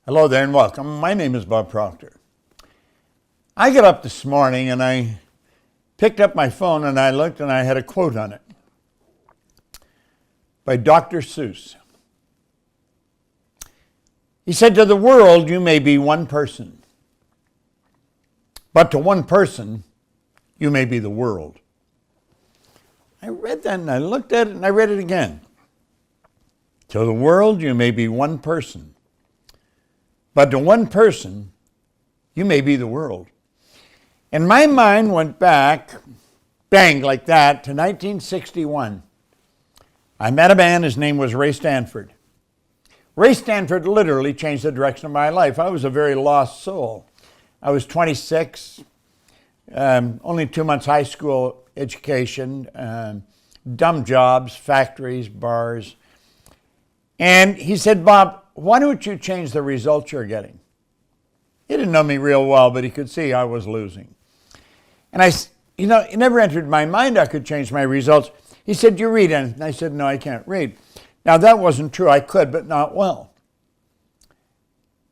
Hello there and welcome. My name is Bob Proctor. I got up this morning and I picked up my phone and I looked and I had a quote on it by Dr. Seuss. He said, "To the world you may be one person, but to one person you may be the world." I read that and I looked at it and I read it again. To the world you may be one person, but to one person, you may be the world. And my mind went back, bang, like that, to 1961. I met a man, his name was Ray Stanford. Ray Stanford literally changed the direction of my life. I was a very lost soul. I was 26, only 2 months high school education, dumb jobs, factories, bars. And he said, "Bob, why don't you change the results you're getting?" He didn't know me real well, but he could see I was losing. And it never entered my mind I could change my results. He said, "Do you read anything?" I said, "No, I can't read." Now, that wasn't true. I could, but not well.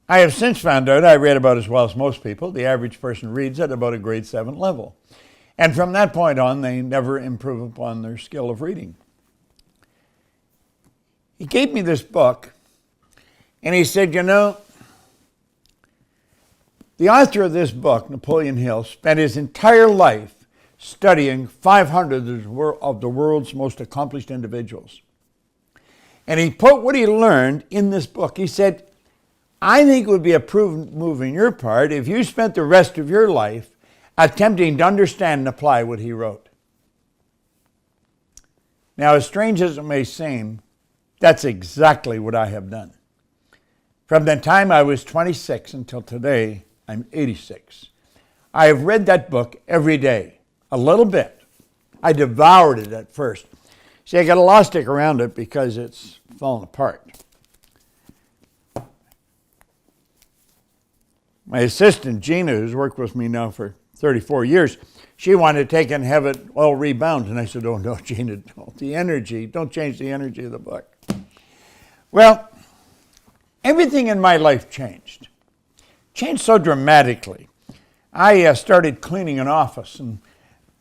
I have since found out I read about as well as most people. The average person reads at about a grade 7 level. And from that point on, they never improve upon their skill of reading. He gave me this book, and he said, the author of this book, Napoleon Hill, spent his entire life studying 500 of the world's most accomplished individuals. And he put what he learned in this book. He said, "I think it would be a prudent move on your part if you spent the rest of your life attempting to understand and apply what he wrote." Now, as strange as it may seem, that's exactly what I have done. From the time I was 26 until today, I'm 86. I have read that book every day, a little bit. I devoured it at first. See, I got a law stick around it because it's fallen apart. My assistant, Gina, who's worked with me now for 34 years, she wanted to take it and have it all rebound. And I said, "Oh, no, Gina, don't. Don't change the energy of the book." Well, everything in my life changed so dramatically. I started cleaning an office, and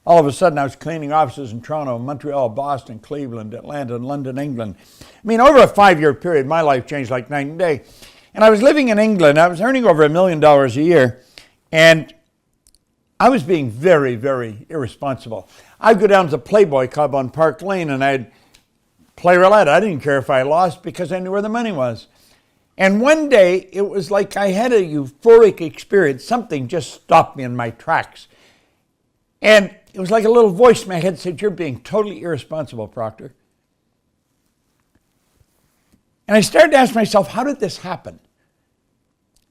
all of a sudden I was cleaning offices in Toronto, Montreal, Boston, Cleveland, Atlanta, and London, England. Over a 5-year period, my life changed like night and day. And I was living in England. I was earning over $1 million a year, and I was being very, very irresponsible. I'd go down to the Playboy Club on Park Lane, and I'd play roulette. I didn't care if I lost because I knew where the money was. And one day, it was like I had a euphoric experience. Something just stopped me in my tracks. And it was like a little voice in my head said, "You're being totally irresponsible, Proctor." And I started to ask myself, how did this happen?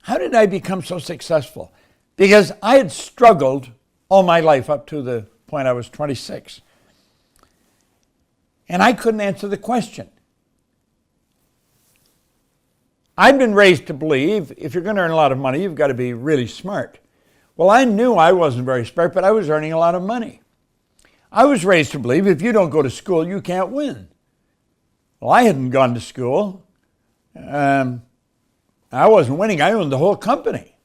How did I become so successful? Because I had struggled all my life up to the point I was 26. And I couldn't answer the question. I've been raised to believe if you're going to earn a lot of money, you've got to be really smart. Well, I knew I wasn't very smart, but I was earning a lot of money. I was raised to believe if you don't go to school, you can't win. Well, I hadn't gone to school. I wasn't winning. I owned the whole company.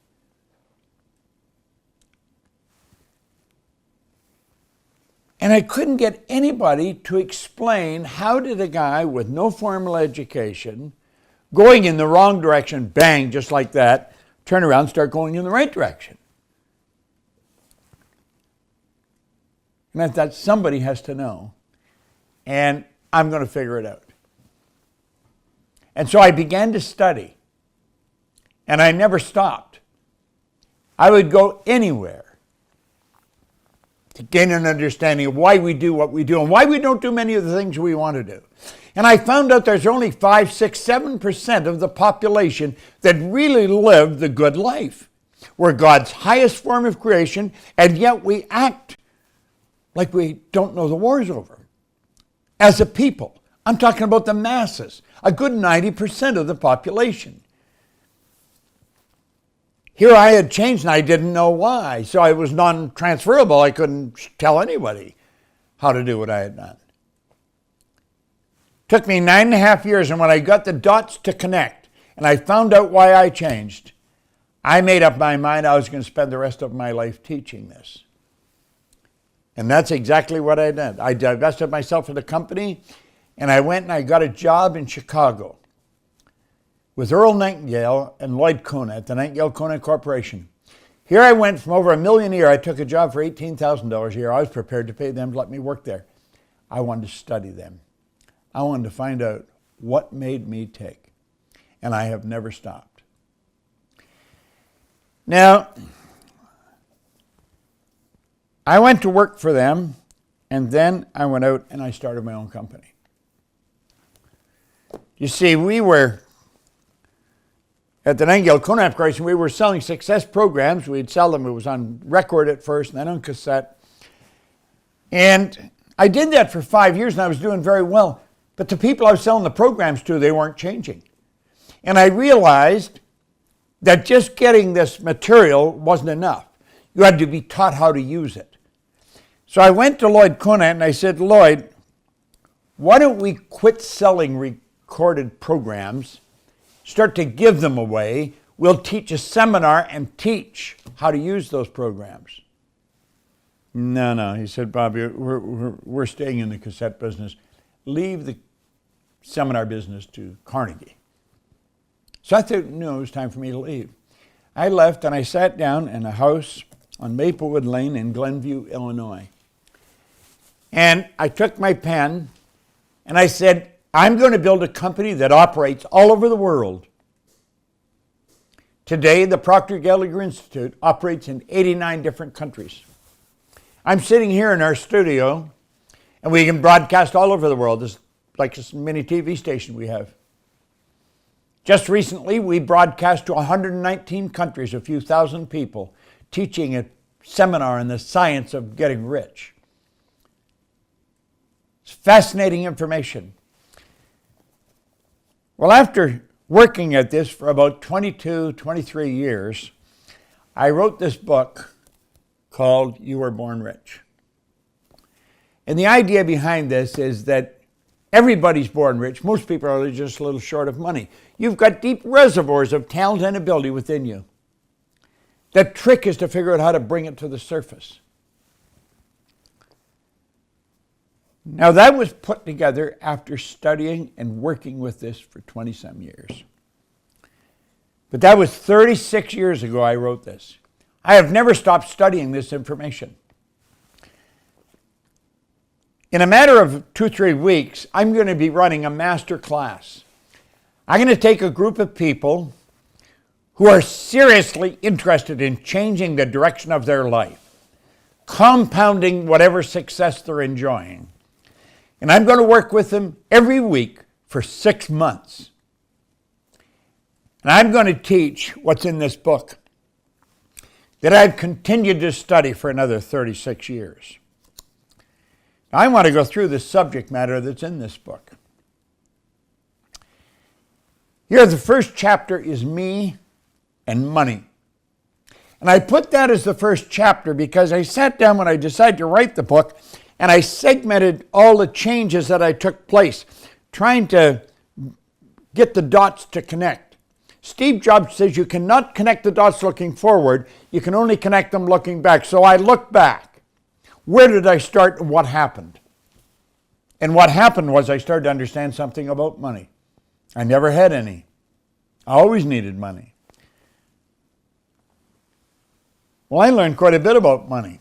And I couldn't get anybody to explain how did a guy with no formal education, going in the wrong direction, bang, just like that, turn around and start going in the right direction. And I thought somebody has to know, and I'm going to figure it out. And so I began to study, and I never stopped. I would go anywhere to gain an understanding of why we do what we do and why we don't do many of the things we want to do. And I found out there's only 5, 6, 7% of the population that really live the good life. We're God's highest form of creation, and yet we act like we don't know the war's over. As a people, I'm talking about the masses, a good 90% of the population. Here I had changed and I didn't know why. So I was non-transferable. I couldn't tell anybody how to do what I had done. Took me 9.5 years, and when I got the dots to connect, and I found out why I changed, I made up my mind I was going to spend the rest of my life teaching this. And that's exactly what I did. I divested myself of the company, and I went and I got a job in Chicago with Earl Nightingale and Lloyd Kona at the Nightingale-Kona Corporation. Here I went from over $1 million a year. I took a job for $18,000 a year. I was prepared to pay them to let me work there. I wanted to study them. I wanted to find out what made me tick. And I have never stopped. Now, I went to work for them, and then I went out and I started my own company. You see, we were at the Nightingale-Kona Corporation, we were selling success programs. We'd sell them. It was on record at first, and then on cassette. And I did that for 5 years, and I was doing very well. But the people I was selling the programs to, they weren't changing. And I realized that just getting this material wasn't enough. You had to be taught how to use it. So I went to Lloyd Kona, and I said, Lloyd, why don't we quit selling recorded programs, start to give them away? We'll teach a seminar and teach how to use those programs. No, he said, Bobby, we're staying in the cassette business. Leave the seminar business to Carnegie. So I thought, no, it was time for me to leave. I left and I sat down in a house on Maplewood Lane in Glenview, Illinois. And I took my pen and I said, I'm going to build a company that operates all over the world. Today, the Proctor Gallagher Institute operates in 89 different countries. I'm sitting here in our studio, and we can broadcast all over the world. This is like this mini TV station we have. Just recently, we broadcast to 119 countries, a few thousand people, teaching a seminar on the science of getting rich. It's fascinating information. Well, after working at this for about 22, 23 years, I wrote this book called You Were Born Rich. And the idea behind this is that everybody's born rich. Most people are just a little short of money. You've got deep reservoirs of talent and ability within you. The trick is to figure out how to bring it to the surface. Now, that was put together after studying and working with this for 20-some years. But that was 36 years ago I wrote this. I have never stopped studying this information. In a matter of 2-3 weeks, I'm going to be running a master class. I'm going to take a group of people who are seriously interested in changing the direction of their life, compounding whatever success they're enjoying. And I'm going to work with them every week for 6 months. And I'm going to teach what's in this book that I've continued to study for another 36 years. Now, I want to go through the subject matter that's in this book. Here, the first chapter is me and money. And I put that as the first chapter because I sat down when I decided to write the book and I segmented all the changes that I took place, trying to get the dots to connect. Steve Jobs says you cannot connect the dots looking forward, you can only connect them looking back. So I looked back. Where did I start and what happened? And what happened was I started to understand something about money. I never had any. I always needed money. Well, I learned quite a bit about money.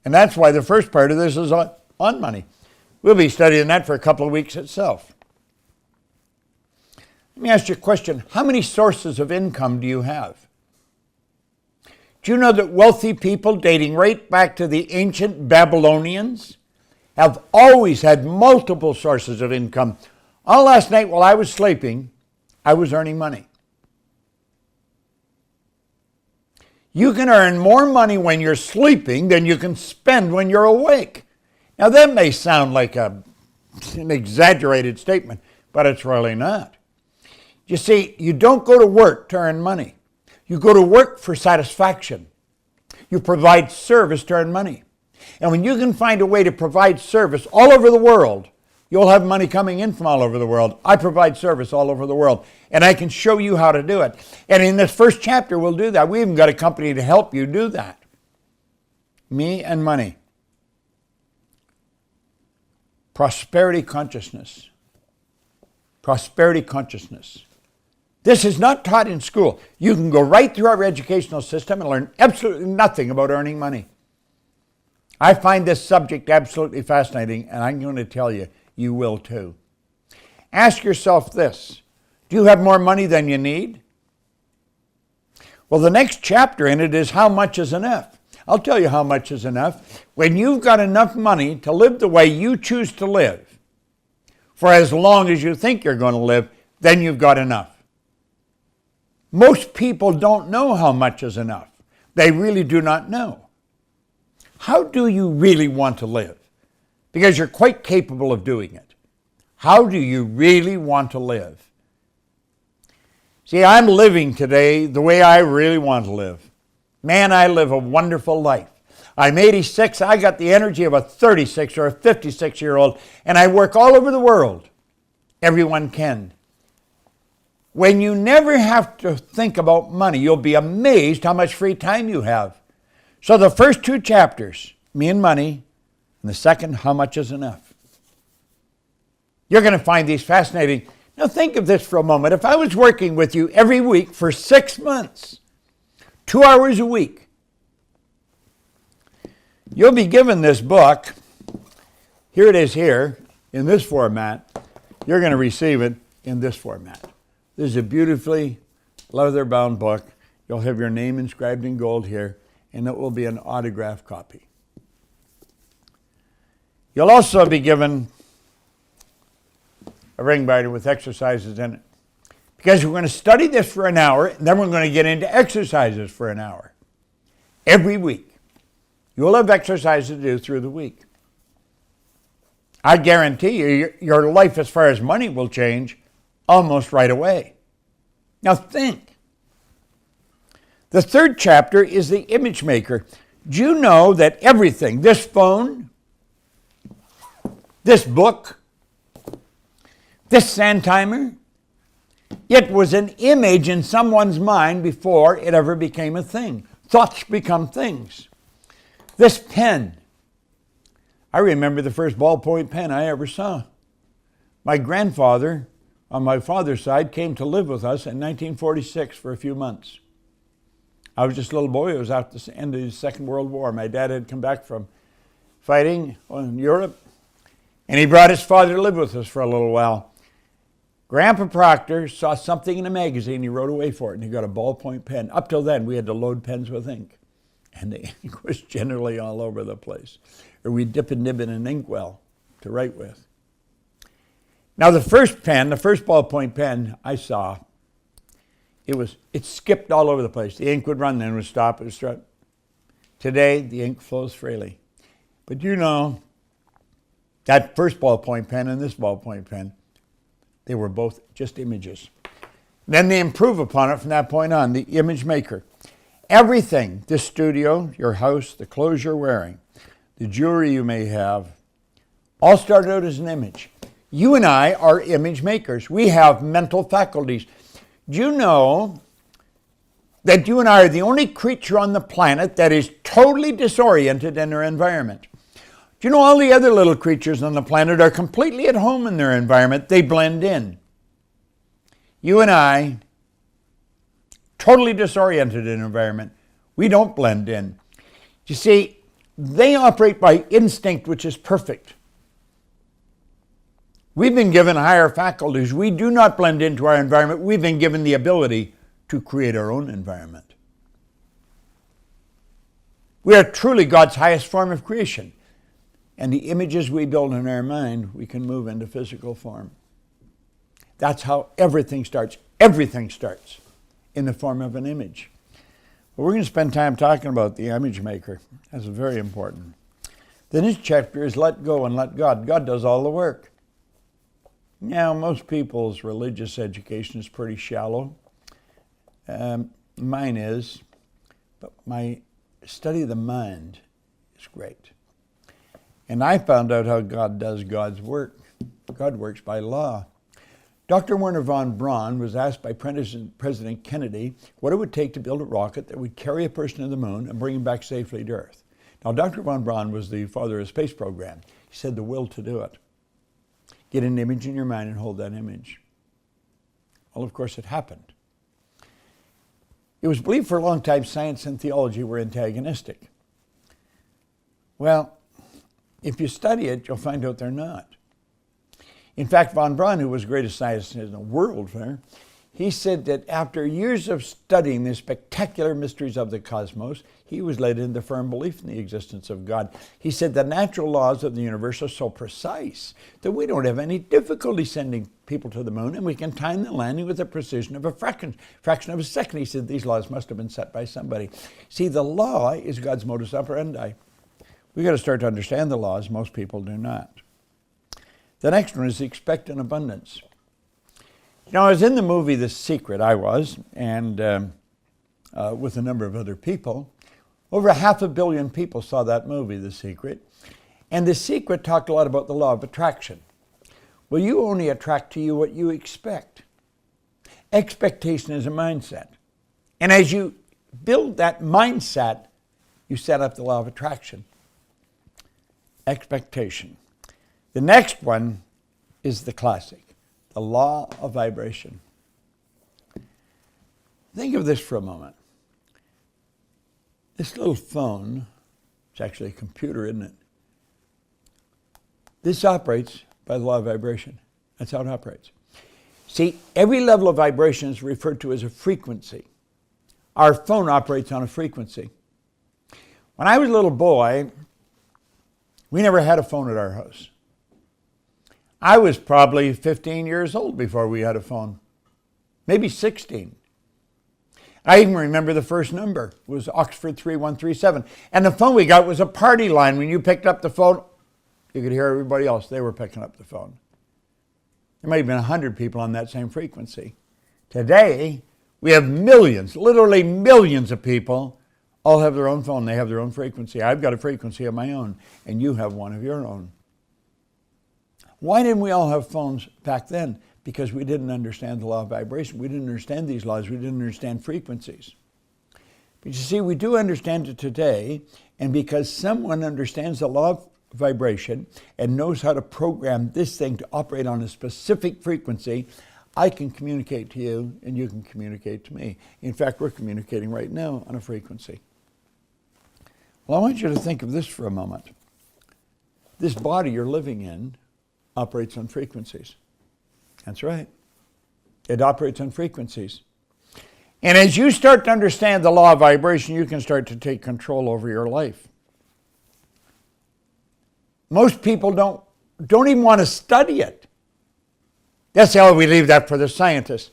And that's why the first part of this is on money. We'll be studying that for a couple of weeks itself. Let me ask you a question. How many sources of income do you have? Do you know that wealthy people dating right back to the ancient Babylonians have always had multiple sources of income? All last night while I was sleeping, I was earning money. You can earn more money when you're sleeping than you can spend when you're awake. Now that may sound like an exaggerated statement, but it's really not. You see, you don't go to work to earn money. You go to work for satisfaction. You provide service to earn money. And when you can find a way to provide service all over the world You'll have money coming in from all over the world. I provide service all over the world, and I can show you how to do it. And in this first chapter, we'll do that. We even got a company to help you do that. Me and money. Prosperity consciousness. Prosperity consciousness. This is not taught in school. You can go right through our educational system and learn absolutely nothing about earning money. I find this subject absolutely fascinating, and I'm going to tell you, you will too. Ask yourself this: do you have more money than you need? Well, the next chapter in it is how much is enough. I'll tell you how much is enough. When you've got enough money to live the way you choose to live, for as long as you think you're going to live, then you've got enough. Most people don't know how much is enough. They really do not know. How do you really want to live? Because you're quite capable of doing it. How do you really want to live? See, I'm living today the way I really want to live. Man, I live a wonderful life. I'm 86. I got the energy of a 36 or a 56-year-old, and I work all over the world. Everyone can. When you never have to think about money, you'll be amazed how much free time you have. So the first two chapters, me and money, and the second, how much is enough. You're going to find these fascinating. Now think of this for a moment. If I was working with you every week for 6 months, 2 hours a week, you'll be given this book. Here it is here, in this format. You're going to receive it in this format. This is a beautifully leather-bound book. You'll have your name inscribed in gold here, and it will be an autographed copy. You'll also be given a ring binder with exercises in it, because we're going to study this for an hour, and then we're going to get into exercises for an hour. Every week. You'll have exercises to do through the week. I guarantee you, your life as far as money will change almost right away. Now think. The third chapter is the image maker. Do you know that everything, this phone, this book, this sand timer, it was an image in someone's mind before it ever became a thing. Thoughts become things. This pen, I remember the first ballpoint pen I ever saw. My grandfather, on my father's side, came to live with us in 1946 for a few months. I was just a little boy. It was after the end of the Second World War. My dad had come back from fighting in Europe, and he brought his father to live with us for a little while. Grandpa Proctor saw something in a magazine. He wrote away for it, and he got a ballpoint pen. Up till then, we had to load pens with ink, and the ink was generally all over the place. Or we'd dip and nib in an inkwell to write with. Now, the first pen, the first ballpoint pen I saw, it skipped all over the place. The ink would run, then it would stop, it would start. Today, the ink flows freely. But you know, that first ballpoint pen and this ballpoint pen, they were both just images. Then they improve upon it from that point on, the image maker. Everything, this studio, your house, the clothes you're wearing, the jewelry you may have, all started out as an image. You and I are image makers. We have mental faculties. Do you know that you and I are the only creature on the planet that is totally disoriented in their environment? Do you know all the other little creatures on the planet are completely at home in their environment? They blend in. You and I, totally disoriented in environment. We don't blend in. You see, they operate by instinct, which is perfect. We've been given higher faculties. We do not blend into our environment. We've been given the ability to create our own environment. We are truly God's highest form of creation. And the images we build in our mind, we can move into physical form. That's how everything starts. Everything starts in the form of an image. But we're going to spend time talking about the image maker. That's very important. The next chapter is let go and let God. God does all the work. Now, most people's religious education is pretty shallow. Mine is, but my study of the mind is great. And I found out how God does God's work. God works by law. Dr. Werner von Braun was asked by President Kennedy what it would take to build a rocket that would carry a person to the moon and bring him back safely to Earth. Now, Dr. von Braun was the father of the space program. He said the will to do it. Get an image in your mind and hold that image. Well, of course, it happened. It was believed for a long time science and theology were antagonistic. Well, if you study it, you'll find out they're not. In fact, von Braun, who was the greatest scientist in the world, he said that after years of studying the spectacular mysteries of the cosmos, he was led into firm belief in the existence of God. He said the natural laws of the universe are so precise that we don't have any difficulty sending people to the moon, and we can time the landing with the precision of a fraction of a second. He said these laws must have been set by somebody. See, the law is God's modus operandi. We've got to start to understand the laws. Most people do not. The next one is expect an abundance. Now, I was in the movie The Secret, and with a number of other people. Over 500 million people saw that movie, The Secret. And The Secret talked a lot about the law of attraction. Well, you only attract to you what you expect. Expectation is a mindset. And as you build that mindset, you set up the law of attraction. Expectation. The next one is the classic, the law of vibration. Think of this for a moment. This little phone, it's actually a computer, isn't it? This operates by the law of vibration. That's how it operates. See, every level of vibration is referred to as a frequency. Our phone operates on a frequency. When I was a little boy, we never had a phone at our house. I was probably 15 years old before we had a phone, maybe 16. I even remember the first number. It was Oxford 3137. And the phone we got was a party line. When you picked up the phone, you could hear everybody else. They were picking up the phone. There might have been 100 people on that same frequency. Today, we have millions, literally millions of people all have their own phone. They have their own frequency. I've got a frequency of my own, and you have one of your own. Why didn't we all have phones back then? Because we didn't understand the law of vibration. We didn't understand these laws. We didn't understand frequencies. But you see, we do understand it today, and because someone understands the law of vibration and knows how to program this thing to operate on a specific frequency, I can communicate to you, and you can communicate to me. In fact, we're communicating right now on a frequency. Well, I want you to think of this for a moment. This body you're living in operates on frequencies. That's right. It operates on frequencies. And as you start to understand the law of vibration, you can start to take control over your life. Most people don't even want to study it. That's how we leave that for the scientists.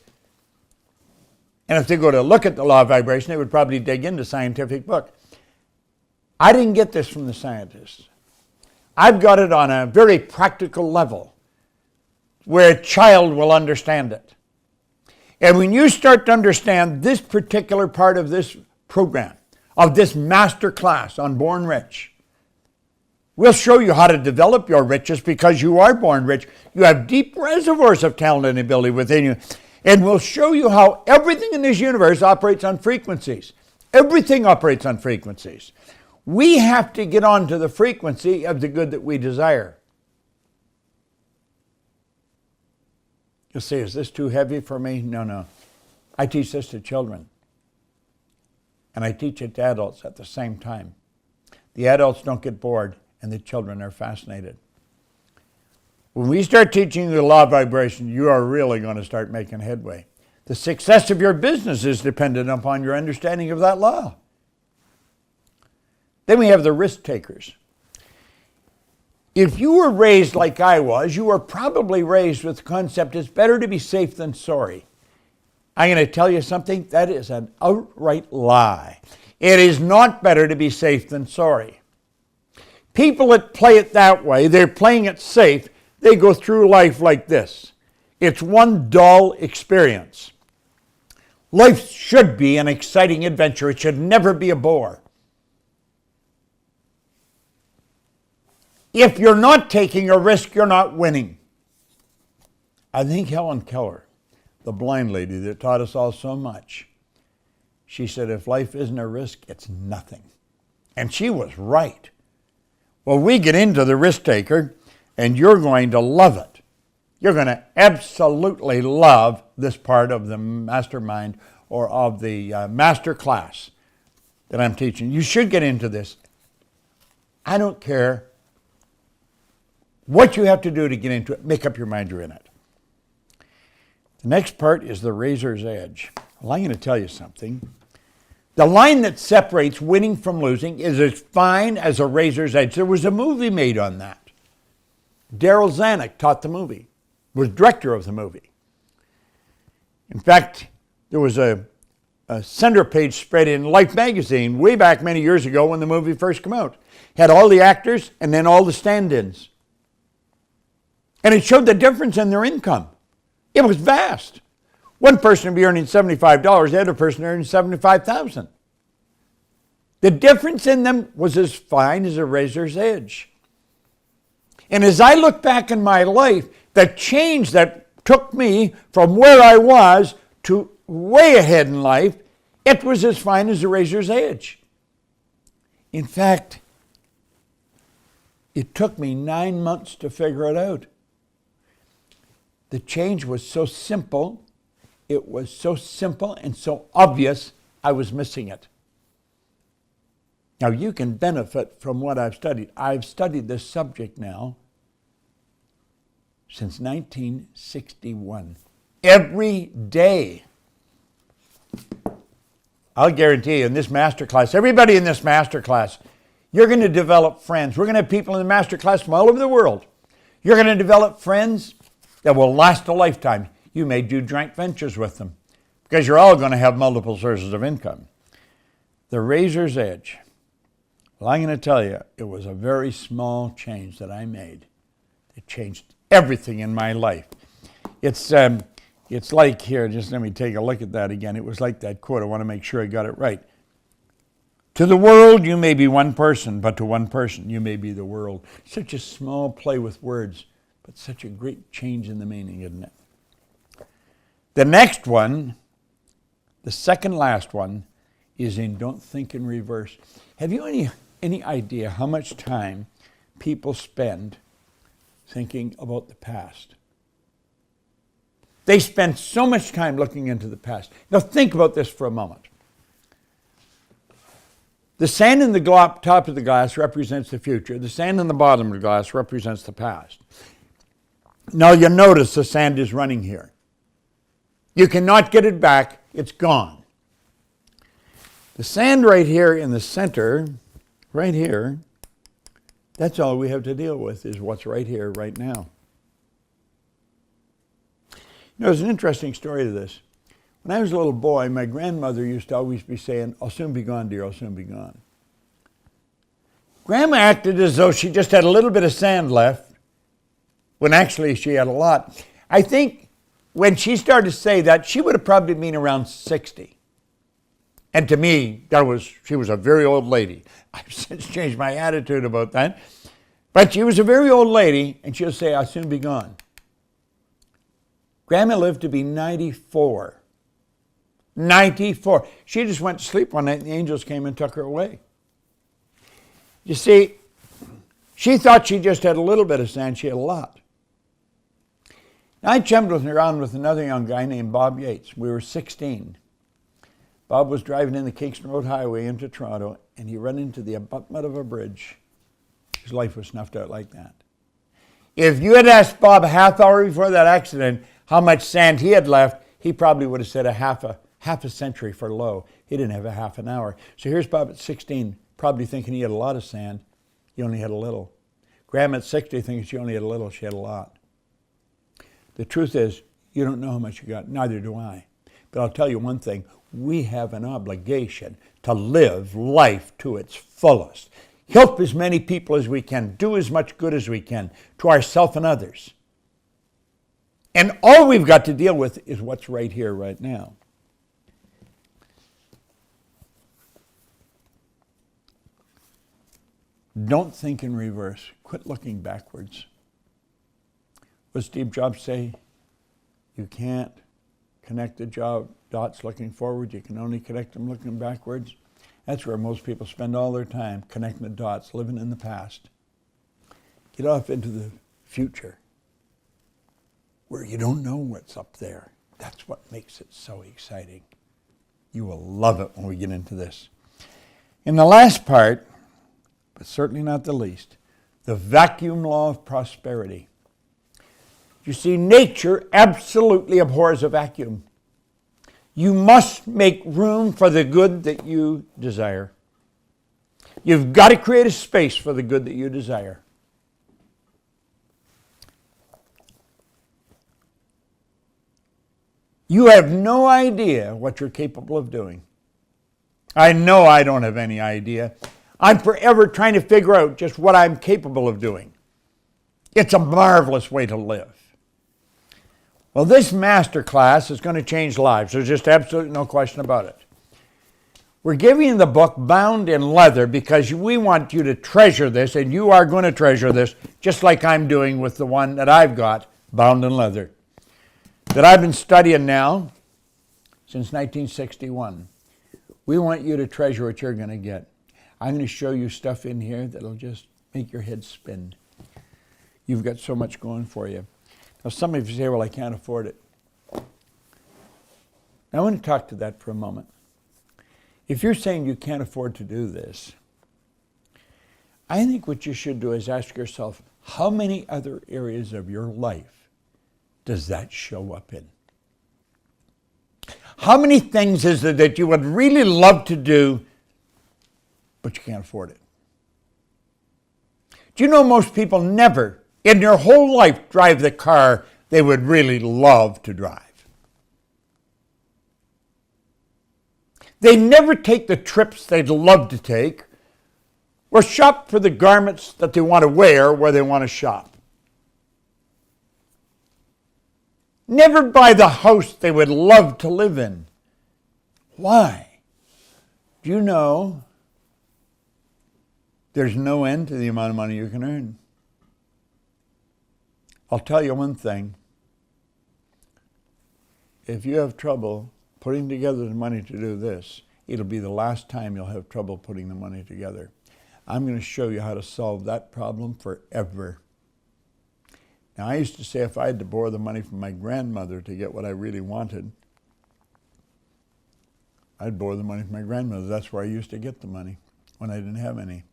And if they go to look at the law of vibration, they would probably dig into a scientific book. I didn't get this from the scientists. I've got it on a very practical level where a child will understand it. And when you start to understand this particular part of this program, of this master class on Born Rich, we'll show you how to develop your riches because you are born rich. You have deep reservoirs of talent and ability within you. And we'll show you how everything in this universe operates on frequencies. Everything operates on frequencies. We have to get on to the frequency of the good that we desire. You'll say, is this too heavy for me? No. I teach this to children. And I teach it to adults at the same time. The adults don't get bored, and the children are fascinated. When we start teaching you the law of vibration, you are really going to start making headway. The success of your business is dependent upon your understanding of that law. Then we have the risk takers. If you were raised like I was, you were probably raised with the concept it's better to be safe than sorry. I'm going to tell you something, that is an outright lie. It is not better to be safe than sorry. People that play it that way, they're playing it safe, they go through life like this. It's one dull experience. Life should be an exciting adventure. It should never be a bore. If you're not taking a risk, you're not winning. I think Helen Keller, the blind lady that taught us all so much, she said, if life isn't a risk, it's nothing. And she was right. Well, we get into the risk taker, and you're going to love it. You're going to absolutely love this part of the mastermind or of the master class that I'm teaching. You should get into this. I don't care what you have to do to get into it. Make up your mind you're in it. The next part is the razor's edge. Well, I'm going to tell you something. The line that separates winning from losing is as fine as a razor's edge. There was a movie made on that. Daryl Zanuck taught the movie, was director of the movie. In fact, there was a center page spread in Life magazine way back many years ago when the movie first came out. Had all the actors and then all the stand-ins. And it showed the difference in their income. It was vast. One person would be earning $75, the other person earning $75,000. The difference in them was as fine as a razor's edge. And as I look back in my life, the change that took me from where I was to way ahead in life, it was as fine as a razor's edge. In fact, it took me 9 months to figure it out. The change was so simple. It was so simple and so obvious, I was missing it. Now, you can benefit from what I've studied. I've studied this subject now since 1961. Every day. I'll guarantee you in this master class, everybody in this master class, you're going to develop friends. We're going to have people in the master class from all over the world. You're going to develop friends that will last a lifetime. You may do joint ventures with them because you're all going to have multiple sources of income. The razor's edge. Well, I'm going to tell you, it was a very small change that I made. It changed everything in my life. It's like here, just let me take a look at that again. It was like that quote. I want to make sure I got it right. To the world, you may be one person, but to one person, you may be the world. Such a small play with words, but such a great change in the meaning, isn't it? The next one, the second last one, is in don't think in reverse. Have you any idea how much time people spend thinking about the past? They spend so much time looking into the past. Now think about this for a moment. The sand in the top of the glass represents the future. The sand in the bottom of the glass represents the past. Now you'll notice the sand is running here. You cannot get it back. It's gone. The sand right here in the center, right here, that's all we have to deal with is what's right here, right now. You know, there's an interesting story to this. When I was a little boy, my grandmother used to always be saying, "I'll soon be gone, dear, I'll soon be gone." Grandma acted as though she just had a little bit of sand left, when actually she had a lot. I think when she started to say that, she would have probably been around 60. And to me, she was a very old lady. I've since changed my attitude about that. But she was a very old lady, and she'll say, "I'll soon be gone." Grandma lived to be 94. 94. She just went to sleep one night, and the angels came and took her away. You see, she thought she just had a little bit of sand. She had a lot. I chummed around with another young guy named Bob Yates. We were 16. Bob was driving in the Kingston Road Highway into Toronto, and he ran into the abutment of a bridge. His life was snuffed out like that. If you had asked Bob a half hour before that accident how much sand he had left, he probably would have said a half a century for low. He didn't have a half an hour. So here's Bob at 16, probably thinking he had a lot of sand. He only had a little. Grandma at 60 thinking she only had a little. She had a lot. The truth is, you don't know how much you got. Neither do I. But I'll tell you one thing. We have an obligation to live life to its fullest. Help as many people as we can. Do as much good as we can to ourselves and others. And all we've got to deal with is what's right here, right now. Don't think in reverse. Quit looking backwards. What did Steve Jobs say? You can't connect the dots looking forward. You can only connect them looking backwards. That's where most people spend all their time, connecting the dots, living in the past. Get off into the future, where you don't know what's up there. That's what makes it so exciting. You will love it when we get into this. In the last part, but certainly not the least, the vacuum law of prosperity. You see, nature absolutely abhors a vacuum. You must make room for the good that you desire. You've got to create a space for the good that you desire. You have no idea what you're capable of doing. I know I don't have any idea. I'm forever trying to figure out just what I'm capable of doing. It's a marvelous way to live. Well, this master class is going to change lives. There's just absolutely no question about it. We're giving you the book bound in leather because we want you to treasure this, and you are going to treasure this, just like I'm doing with the one that I've got bound in leather, that I've been studying now since 1961. We want you to treasure what you're going to get. I'm going to show you stuff in here that'll just make your head spin. You've got so much going for you. Now, some of you say, well, I can't afford it. Now, I want to talk to that for a moment. If you're saying you can't afford to do this, I think what you should do is ask yourself, how many other areas of your life does that show up in? How many things is it that you would really love to do, but you can't afford it? Do you know most people never, in their whole life, drive the car they would really love to drive? They never take the trips they'd love to take, or shop for the garments that they want to wear where they want to shop. Never buy the house they would love to live in. Why? Do you know there's no end to the amount of money you can earn? I'll tell you one thing. If you have trouble putting together the money to do this, it'll be the last time you'll have trouble putting the money together. I'm going to show you how to solve that problem forever. Now, I used to say if I had to borrow the money from my grandmother to get what I really wanted, I'd borrow the money from my grandmother. That's where I used to get the money when I didn't have any.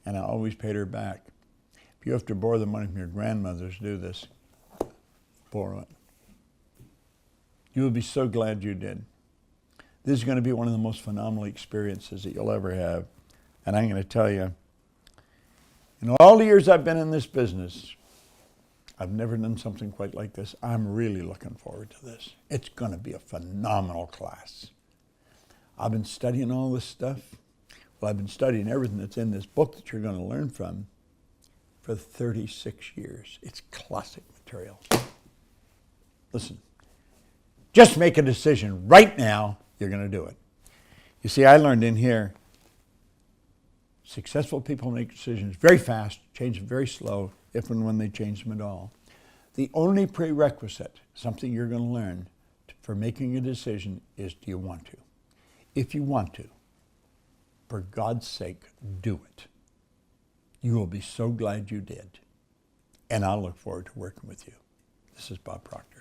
And I always paid her back. If you have to borrow the money from your grandmother to do this, borrow it. You will be so glad you did. This is going to be one of the most phenomenal experiences that you'll ever have. And I'm going to tell you, in all the years I've been in this business, I've never done something quite like this. I'm really looking forward to this. It's going to be a phenomenal class. I've been studying all this stuff. Well, I've been studying everything that's in this book that you're going to learn from for 36 years. It's classic material. Listen, just make a decision right now, you're going to do it. You see, I learned in here, successful people make decisions very fast, change them very slow, if and when they change them at all. The only prerequisite, something you're going to learn for making a decision, is do you want to? If you want to, for God's sake, do it. You will be so glad you did. And I'll look forward to working with you. This is Bob Proctor.